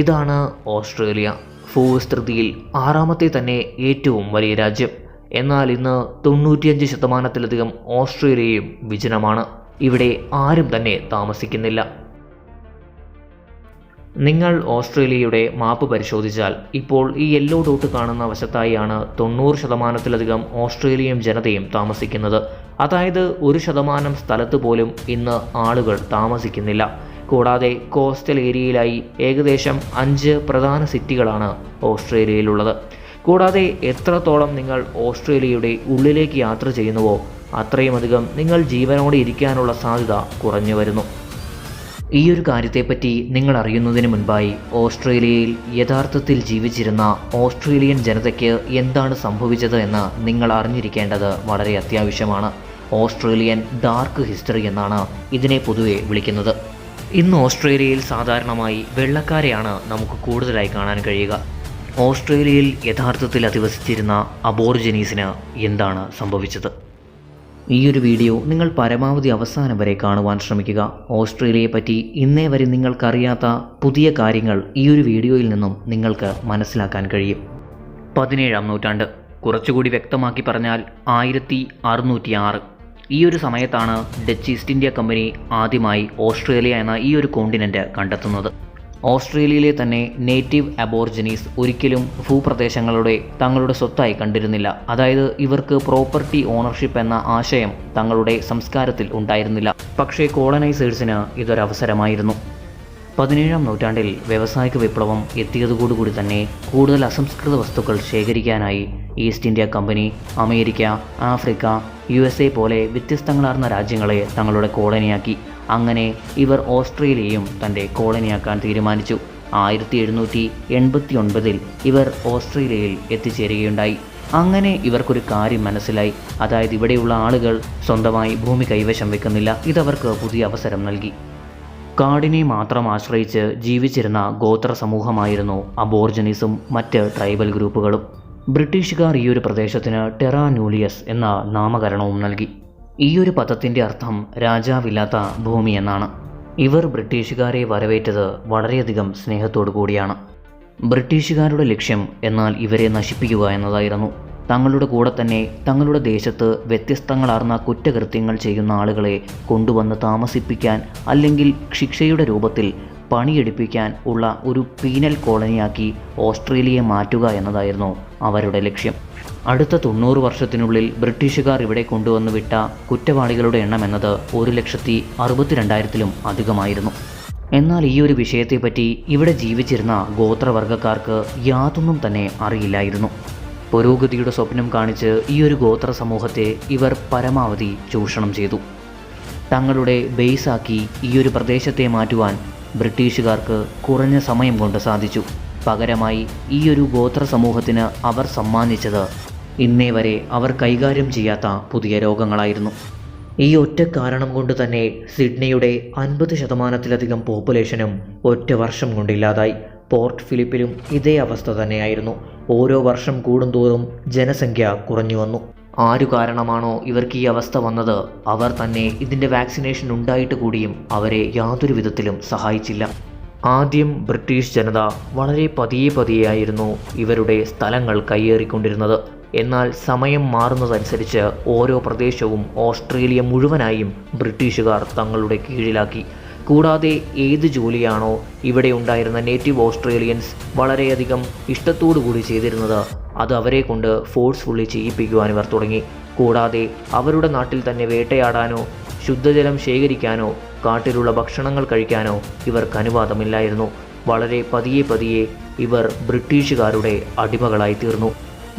ഇതാണ് ഓസ്ട്രേലിയ. ഭൂവിസ്തൃതിയിൽ ആറാമത്തെ തന്നെ ഏറ്റവും വലിയ രാജ്യം. എന്നാൽ ഇന്ന് 95% ഓസ്ട്രേലിയയും വിജനമാണ്. ഇവിടെ ആരും തന്നെ താമസിക്കുന്നില്ല. നിങ്ങൾ ഓസ്ട്രേലിയയുടെ മാപ്പ് പരിശോധിച്ചാൽ ഇപ്പോൾ ഈ യെല്ലോ ഡോട്ട് കാണുന്ന വശത്തായാണ് 90% ഓസ്ട്രേലിയൻ ജനതയും താമസിക്കുന്നത്. അതായത് 1% സ്ഥലത്ത് പോലും ഇന്ന് ആളുകൾ താമസിക്കുന്നില്ല. കൂടാതെ കോസ്റ്റൽ ഏരിയയിലായി ഏകദേശം 5 പ്രധാന സിറ്റികളാണ് ഓസ്ട്രേലിയയിലുള്ളത്. കൂടാതെ എത്രത്തോളം നിങ്ങൾ ഓസ്ട്രേലിയയുടെ ഉള്ളിലേക്ക് യാത്ര ചെയ്യുന്നുവോ അത്രയുമധികം നിങ്ങൾ ജീവനോടെ ഇരിക്കാനുള്ള സാധ്യത കുറഞ്ഞു വരുന്നു. ഈ ഒരു കാര്യത്തെപ്പറ്റി നിങ്ങൾ അറിയുന്നതിന് മുൻപായി ഓസ്ട്രേലിയയിൽ യഥാർത്ഥത്തിൽ ജീവിച്ചിരുന്ന ഓസ്ട്രേലിയൻ ജനതയ്ക്ക് എന്താണ് സംഭവിച്ചത് എന്ന് നിങ്ങൾ അറിഞ്ഞിരിക്കേണ്ടത് വളരെ അത്യാവശ്യമാണ്. ഓസ്ട്രേലിയൻ ഡാർക്ക് ഹിസ്റ്ററി എന്നാണ് ഇതിനെ പൊതുവെ വിളിക്കുന്നത്. ഇന്ന് ഓസ്ട്രേലിയയിൽ സാധാരണമായി വെള്ളക്കാരെയാണ് നമുക്ക് കൂടുതലായി കാണാൻ കഴിയുക. ഓസ്ട്രേലിയയിൽ യഥാർത്ഥത്തിൽ അധിവസിച്ചിരുന്ന അബോർജിനീസിന് എന്താണ് സംഭവിച്ചത്? ഈ ഒരു വീഡിയോ നിങ്ങൾ പരമാവധി അവസാനം വരെ കാണുവാൻ ശ്രമിക്കുക. ഓസ്ട്രേലിയയെ പറ്റി ഇന്നേ വരെ നിങ്ങൾക്കറിയാത്ത പുതിയ കാര്യങ്ങൾ ഈ ഒരു വീഡിയോയിൽ നിന്നും നിങ്ങൾക്ക് മനസ്സിലാക്കാൻ കഴിയും. 17-ാം നൂറ്റാണ്ട്, കുറച്ചുകൂടി വ്യക്തമാക്കി പറഞ്ഞാൽ 1606. ഈ ഒരു സമയത്താണ് ഡച്ച് ഈസ്റ്റ് ഇന്ത്യ കമ്പനി ആദ്യമായി ഓസ്ട്രേലിയ എന്ന ഈ ഒരു കോണ്ടിനെൻ്റ് കണ്ടെത്തുന്നത്. ഓസ്ട്രേലിയയിലെ തന്നെ നേറ്റീവ് അബോർജിനീസ് ഒരിക്കലും ഭൂപ്രദേശങ്ങളുടെ തങ്ങളുടെ സ്വത്തായി കണ്ടിരുന്നില്ല. അതായത് ഇവർക്ക് പ്രോപ്പർട്ടി ഓണർഷിപ്പ് എന്ന ആശയം തങ്ങളുടെ സംസ്കാരത്തിൽ ഉണ്ടായിരുന്നില്ല. പക്ഷേ കോളനൈസേഴ്സിന് ഇതൊരവസരമായിരുന്നു. 17-ാം നൂറ്റാണ്ടിൽ വ്യാവസായിക വിപ്ലവം എത്തിയതോടുകൂടി തന്നെ കൂടുതൽ അസംസ്കൃത വസ്തുക്കൾ ശേഖരിക്കാനായി East India company America, Africa, USA പോലെ വ്യത്യസ്തങ്ങളാർന്ന രാജ്യങ്ങളെ തങ്ങളുടെ കോളനിയാക്കി. അങ്ങനെ ഇവർ ഓസ്ട്രേലിയയും തൻ്റെ കോളനിയാക്കാൻ തീരുമാനിച്ചു. 1789 ഇവർ ഓസ്ട്രേലിയയിൽ എത്തിച്ചേരുകയുണ്ടായി. അങ്ങനെ ഇവർക്കൊരു കാര്യം മനസ്സിലായി. അതായത് ഇവിടെയുള്ള ആളുകൾ സ്വന്തമായി ഭൂമി കൈവശം വെക്കുന്നില്ല. ഇതവർക്ക് പുതിയ അവസരം നൽകി. കാടിനെ മാത്രം ആശ്രയിച്ച് ജീവിച്ചിരുന്ന ഗോത്ര സമൂഹമായിരുന്നു അബോർജിനീസും മറ്റ് ട്രൈബൽ ഗ്രൂപ്പുകളും. ബ്രിട്ടീഷുകാർ ഈ ഒരു പ്രദേശത്തിന് ടെറാ നൂലിയസ് എന്ന നാമകരണവും നൽകി. ഈ ഒരു പദത്തിൻ്റെ അർത്ഥം രാജാവില്ലാത്ത ഭൂമി എന്നാണ്. ഇവർ ബ്രിട്ടീഷുകാരെ വരവേറ്റത് വളരെയധികം സ്നേഹത്തോടു കൂടിയാണ്. ബ്രിട്ടീഷുകാരുടെ ലക്ഷ്യം എന്നാൽ ഇവരെ നശിപ്പിക്കുക എന്നതായിരുന്നു. തങ്ങളുടെ കൂടെ തന്നെ തങ്ങളുടെ ദേശത്ത് വ്യത്യസ്തങ്ങളാർന്ന കുറ്റകൃത്യങ്ങൾ ചെയ്യുന്ന ആളുകളെ കൊണ്ടുവന്ന് താമസിപ്പിക്കാൻ അല്ലെങ്കിൽ ശിക്ഷയുടെ രൂപത്തിൽ പണിയെടുപ്പിക്കാൻ ഉള്ള ഒരു പീനൽ കോളനിയാക്കി ഓസ്ട്രേലിയയെ മാറ്റുക എന്നതായിരുന്നു അവരുടെ ലക്ഷ്യം. അടുത്ത 90 വർഷത്തിനുള്ളിൽ ബ്രിട്ടീഷുകാർ ഇവിടെ കൊണ്ടുവന്ന് വിട്ട കുറ്റവാളികളുടെ എണ്ണം എന്നത് 1,62,000-ലും അധികമായിരുന്നു. എന്നാൽ ഈ ഒരു വിഷയത്തെപ്പറ്റി ഇവിടെ ജീവിച്ചിരുന്ന ഗോത്രവർഗ്ഗക്കാർക്ക് യാതൊന്നും തന്നെ അറിയില്ലായിരുന്നു. പുരോഗതിയുടെ സ്വപ്നം കാണിച്ച് ഈ ഒരു ഗോത്ര സമൂഹത്തെ ഇവർ പരമാവധി ചൂഷണം ചെയ്തു. തങ്ങളുടെ ബേസാക്കി ഈ ഒരു പ്രദേശത്തെ മാറ്റുവാൻ ബ്രിട്ടീഷുകാർക്ക് കുറഞ്ഞ സമയം കൊണ്ട് സാധിച്ചു. പകരമായി ഈ ഒരു ഗോത്ര സമൂഹത്തിന് അവർ സമ്മാനിച്ചത് ഇന്നേ വരെ അവർ കൈകാര്യം ചെയ്യാത്ത പുതിയ രോഗങ്ങളായിരുന്നു. ഈ ഒറ്റ കാരണം കൊണ്ട് തന്നെ സിഡ്നിയുടെ 50%-ലധികം പോപ്പുലേഷനും ഒറ്റ വർഷം കൊണ്ടില്ലാതായി. പോർട്ട് ഫിലിപ്പിലും ഇതേ അവസ്ഥ തന്നെയായിരുന്നു. ഓരോ വർഷം കൂടുന്തോറും ജനസംഖ്യ കുറഞ്ഞു വന്നു. ആരു കാരണമാണോ ഇവർക്ക് ഈ അവസ്ഥ വന്നത്, അവർ തന്നെ ഇതിൻ്റെ വാക്സിനേഷൻ ഉണ്ടായിട്ട് കൂടിയും അവരെ യാതൊരു വിധത്തിലും സഹായിച്ചില്ല. ആദ്യം ബ്രിട്ടീഷ് ജനത വളരെ പതിയെയായിരുന്നു ഇവരുടെ സ്ഥലങ്ങൾ കയ്യേറിക്കൊണ്ടിരുന്നത്. എന്നാൽ സമയം മാറുന്നതനുസരിച്ച് ഓരോ പ്രദേശവും ഓസ്ട്രേലിയ മുഴുവനായും ബ്രിട്ടീഷുകാർ തങ്ങളുടെ കീഴിലാക്കി. കൂടാതെ ഏത് ജോലിയാണോ ഇവിടെ ഉണ്ടായിരുന്ന നേറ്റീവ് ഓസ്ട്രേലിയൻസ് വളരെയധികം ഇഷ്ടത്തോടുകൂടി ചെയ്തിരുന്നത് അത് അവരെ കൊണ്ട് ഫോഴ്സ്ഫുള്ളി ചെയ്യിപ്പിക്കുവാൻ ഇവർ തുടങ്ങി. കൂടാതെ അവരുടെ നാട്ടിൽ തന്നെ വേട്ടയാടാനോ ശുദ്ധജലം ശേഖരിക്കാനോ കാട്ടിലുള്ള ഭക്ഷണങ്ങൾ കഴിക്കാനോ ഇവർക്ക് അനുവാദമില്ലായിരുന്നു. വളരെ പതിയെ ഇവർ ബ്രിട്ടീഷുകാരുടെ അടിമകളായി തീർന്നു.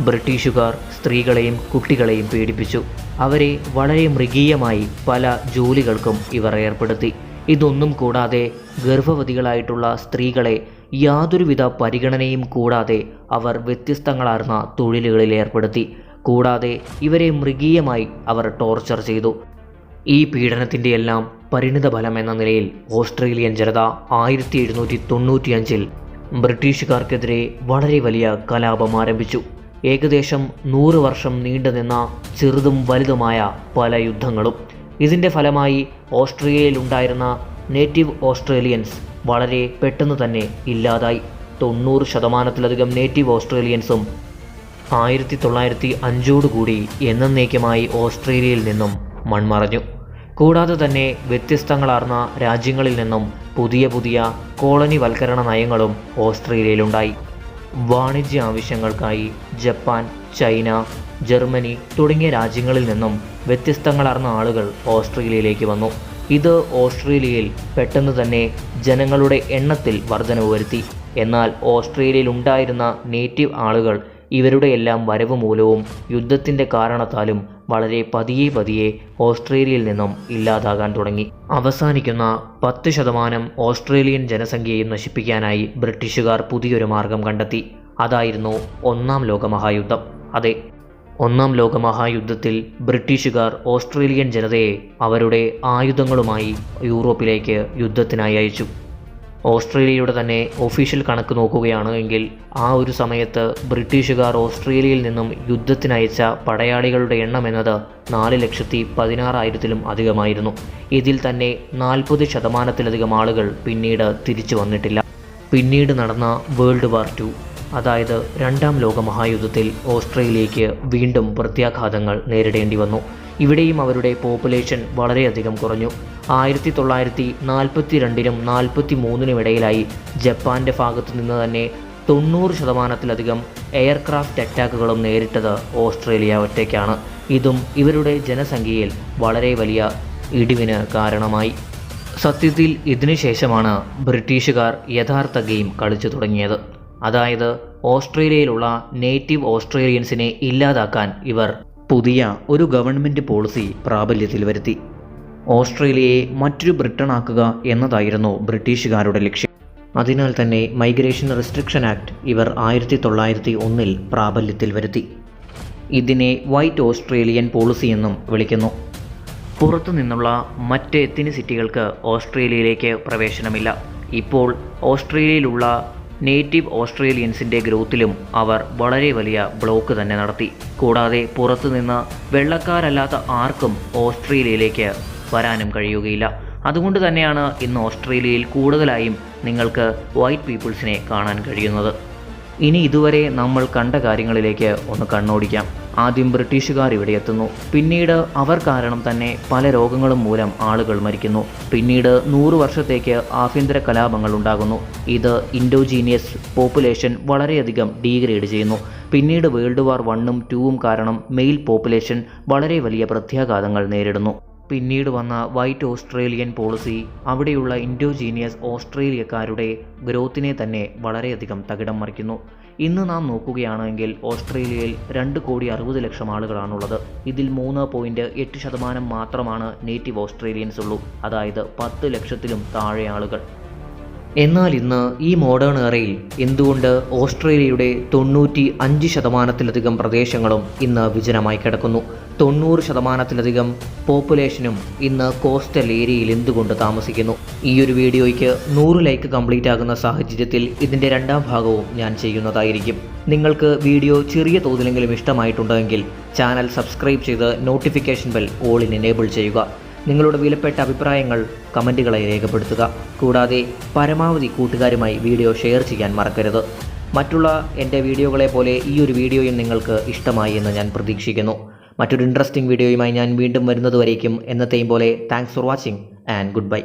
ബ്രിട്ടീഷുകാർ സ്ത്രീകളെയും കുട്ടികളെയും പീഡിപ്പിച്ചു. അവരെ വളരെ മൃഗീയമായി പല ജോലികൾക്കും ഇവർ ഏർപ്പെടുത്തി. ഇതൊന്നും കൂടാതെ ഗർഭവതികളായിട്ടുള്ള സ്ത്രീകളെ യാതൊരുവിധ പരിഗണനയും കൂടാതെ അവർ വ്യത്യസ്തങ്ങളാർന്ന തൊഴിലുകളിൽ ഏർപ്പെടുത്തി. കൂടാതെ ഇവരെ മൃഗീയമായി അവർ ടോർച്ചർ ചെയ്തു. ഈ പീഡനത്തിൻ്റെ എല്ലാം പരിണിതഫലം എന്ന നിലയിൽ ഓസ്ട്രേലിയൻ ജനത 1795 ബ്രിട്ടീഷുകാർക്കെതിരെ വളരെ വലിയ കലാപം ആരംഭിച്ചു. ഏകദേശം 100 വർഷം നീണ്ടുനിന്ന ചെറുതും വലുതുമായ പല യുദ്ധങ്ങളും. ഇതിൻ്റെ ഫലമായി ഓസ്ട്രേലിയയിലുണ്ടായിരുന്ന നേറ്റീവ് ഓസ്ട്രേലിയൻസ് വളരെ പെട്ടെന്ന് തന്നെ ഇല്ലാതായി. 90% നേറ്റീവ് ഓസ്ട്രേലിയൻസും 1905 എന്നേക്കുമായി ഓസ്ട്രേലിയയിൽ നിന്നും മൺമറഞ്ഞു. കൂടാതെ തന്നെ വ്യത്യസ്തങ്ങളാർന്ന രാജ്യങ്ങളിൽ നിന്നും പുതിയ കോളനിവൽക്കരണ നയങ്ങളും ഓസ്ട്രേലിയയിലുണ്ടായി. വാണിജ്യ ആവശ്യങ്ങൾക്കായി ജപ്പാൻ, ചൈന, ജർമ്മനി തുടങ്ങിയ രാജ്യങ്ങളിൽ നിന്നും വ്യത്യസ്തങ്ങളാർന്ന ആളുകൾ ഓസ്ട്രേലിയയിലേക്ക് വന്നു. ഇത് ഓസ്ട്രേലിയയിൽ പെട്ടെന്ന് തന്നെ ജനങ്ങളുടെ എണ്ണത്തിൽ വർധനവ് വരുത്തി. എന്നാൽ ഓസ്ട്രേലിയയിൽ ഉണ്ടായിരുന്ന നേറ്റീവ് ആളുകൾ ഇവരുടെ എല്ലാം വരവ് മൂലവും യുദ്ധത്തിൻ്റെ കാരണത്താലും വളരെ പതിയെ ഓസ്ട്രേലിയയിൽ നിന്നും ഇല്ലാതാകാൻ തുടങ്ങി. അവസാനിക്കുന്ന 10% ഓസ്ട്രേലിയൻ ജനസംഖ്യയും നശിപ്പിക്കാനായി ബ്രിട്ടീഷുകാർ പുതിയൊരു മാർഗം കണ്ടെത്തി. അതായിരുന്നു ഒന്നാം ലോകമഹായുദ്ധം. അതെ, ഒന്നാം ലോകമഹായുദ്ധത്തിൽ ബ്രിട്ടീഷുകാർ ഓസ്ട്രേലിയൻ ജനതയെ അവരുടെ ആയുധങ്ങളുമായി യൂറോപ്പിലേക്ക് യുദ്ധത്തിനായി അയച്ചു. ഓസ്ട്രേലിയയുടെ തന്നെ ഒഫീഷ്യൽ കണക്ക് നോക്കുകയാണ് എങ്കിൽ ആ ഒരു സമയത്ത് ബ്രിട്ടീഷുകാർ ഓസ്ട്രേലിയയിൽ നിന്നും യുദ്ധത്തിനയച്ച പടയാളികളുടെ എണ്ണം എന്നത് 4,16,000-ലും അധികമായിരുന്നു. ഇതിൽ തന്നെ 40% ആളുകൾ പിന്നീട് തിരിച്ചു വന്നിട്ടില്ല. പിന്നീട് നടന്ന വേൾഡ് വാർ 2, അതായത് രണ്ടാം ലോകമഹായുദ്ധത്തിൽ ഓസ്ട്രേലിയയ്ക്ക് വീണ്ടും പ്രത്യാഘാതങ്ങൾ നേരിടേണ്ടി വന്നു. ഇവിടെയും അവരുടെ പോപ്പുലേഷൻ വളരെയധികം കുറഞ്ഞു. 1942-നും 43-നും ഇടയിലായി ജപ്പാൻ്റെ ഭാഗത്തു നിന്ന് തന്നെ 90%-ലധികം എയർക്രാഫ്റ്റ് അറ്റാക്കുകളും നേരിട്ടത് ഓസ്ട്രേലിയ ഒറ്റയ്ക്കാണ്. ഇതും ഇവരുടെ ജനസംഖ്യയിൽ വളരെ വലിയ ഇടിവിന് കാരണമായി. സത്യത്തിൽ ഇതിനുശേഷമാണ് ബ്രിട്ടീഷുകാർ യഥാർത്ഥ ഗെയിം കളിച്ചു തുടങ്ങിയത്. അതായത് ഓസ്ട്രേലിയയിലുള്ള നേറ്റീവ് ഓസ്ട്രേലിയൻസിനെ ഇല്ലാതാക്കാൻ ഇവർ പുതിയ ഒരു ഗവൺമെൻറ് പോളിസി പ്രാബല്യത്തിൽ വരുത്തി. ഓസ്ട്രേലിയയെ മറ്റൊരു ബ്രിട്ടനാക്കുക എന്നതായിരുന്നു ബ്രിട്ടീഷുകാരുടെ ലക്ഷ്യം. അതിനാൽ തന്നെ മൈഗ്രേഷൻ റെസ്ട്രിക്ഷൻ ആക്ട് ഇവർ 1901-ൽ പ്രാബല്യത്തിൽ വരുത്തി. ഇതിനെ വൈറ്റ് ഓസ്ട്രേലിയൻ പോളിസി എന്നും വിളിക്കുന്നു. പുറത്തു നിന്നുള്ള മറ്റ് എത്തിനിസിറ്റികൾക്ക് ഓസ്ട്രേലിയയിലേക്ക് പ്രവേശനമില്ല. ഇപ്പോൾ ഓസ്ട്രേലിയയിലുള്ള നേറ്റീവ് ഓസ്ട്രേലിയൻസിൻ്റെ ഗ്രോത്തിലും അവർ വളരെ വലിയ ബ്ലോക്ക് തന്നെ നടത്തി. കൂടാതെ പുറത്തുനിന്ന് വെള്ളക്കാരല്ലാത്ത ആർക്കും ഓസ്ട്രേലിയയിലേക്ക് വരാനും കഴിയുകയില്ല. അതുകൊണ്ട് തന്നെയാണ് ഇന്ന് ഓസ്ട്രേലിയയിൽ കൂടുതലായും നിങ്ങൾക്ക് വൈറ്റ് പീപ്പിൾസിനെ കാണാൻ കഴിയുന്നത്. ഇനി ഇതുവരെ നമ്മൾ കണ്ട കാര്യങ്ങളിലേക്ക് ഒന്ന് കണ്ണോടിക്കാം. ആദ്യം ബ്രിട്ടീഷുകാർ ഇവിടെ എത്തുന്നു. പിന്നീട് അവർ കാരണം തന്നെ പല രോഗങ്ങളും മൂലം ആളുകൾ മരിക്കുന്നു. പിന്നീട് 100 വർഷത്തേക്ക് ആഭ്യന്തര കലാപങ്ങൾ ഉണ്ടാകുന്നു. ഇത് ഇൻഡോജീനിയസ് പോപ്പുലേഷൻ വളരെയധികം ഡീഗ്രേഡ് ചെയ്യുന്നു. പിന്നീട് വേൾഡ് വാർ 1ഉം 2ഉം കാരണം മെയിൽ പോപ്പുലേഷൻ വളരെ വലിയ പ്രത്യാഘാതങ്ങൾ നേരിടുന്നു. പിന്നീട് വന്ന വൈറ്റ് ഓസ്ട്രേലിയൻ പോളിസി അവിടെയുള്ള ഇൻഡോജീനിയസ് ഓസ്ട്രേലിയക്കാരുടെ ഗ്രോത്തിനെ തന്നെ വളരെയധികം തകിടം മറിക്കുന്നു. ഇന്ന് നാം നോക്കുകയാണെങ്കിൽ ഓസ്ട്രേലിയയിൽ 2,60,00,000 ആളുകളാണുള്ളത്. ഇതിൽ 3.8% മാത്രമാണ് നേറ്റീവ് ഓസ്ട്രേലിയൻസ് ഉള്ളൂ. അതായത് 10 ലക്ഷത്തിലും താഴെ ആളുകൾ. എന്നാൽ ഇന്ന് ഈ മോഡേൺ എറയിൽ എന്തുകൊണ്ട് ഓസ്ട്രേലിയയുടെ 95%-ലധികം പ്രദേശങ്ങളും ഇന്ന് വിജനമായി കിടക്കുന്നു? 90%-ലധികം പോപ്പുലേഷനും ഇന്ന് കോസ്റ്റൽ ഏരിയയിൽ എന്തുകൊണ്ട് താമസിക്കുന്നു? ഈ ഒരു വീഡിയോയ്ക്ക് 100 ലൈക്ക് കംപ്ലീറ്റ് ആകുന്ന സാഹചര്യത്തിൽ ഇതിൻ്റെ 2ാം ഭാഗവും ഞാൻ ചെയ്യുന്നതായിരിക്കും. നിങ്ങൾക്ക് വീഡിയോ ചെറിയ തോതിലെങ്കിലും ഇഷ്ടമായിട്ടുണ്ടെങ്കിൽ ചാനൽ സബ്സ്ക്രൈബ് ചെയ്ത് നോട്ടിഫിക്കേഷൻ ബെൽ ഓളിൽ എനേബിൾ ചെയ്യുക. നിങ്ങളുടെ വിലപ്പെട്ട അഭിപ്രായങ്ങൾ കമൻറ്റുകളായി രേഖപ്പെടുത്തുക. കൂടാതെ പരമാവധി കൂട്ടുകാരുമായി വീഡിയോ ഷെയർ ചെയ്യാൻ മറക്കരുത്. മറ്റുള്ള എൻ്റെ വീഡിയോകളെ പോലെ ഈ ഒരു വീഡിയോയും നിങ്ങൾക്ക് ഇഷ്ടമായി എന്ന് ഞാൻ പ്രതീക്ഷിക്കുന്നു. മറ്റൊരു ഇൻട്രസ്റ്റിംഗ് വീഡിയോയുമായി ഞാൻ വീണ്ടും വരുന്നതുവരേക്കും എന്നത്തെയും പോലെ thanks for watching and good bye.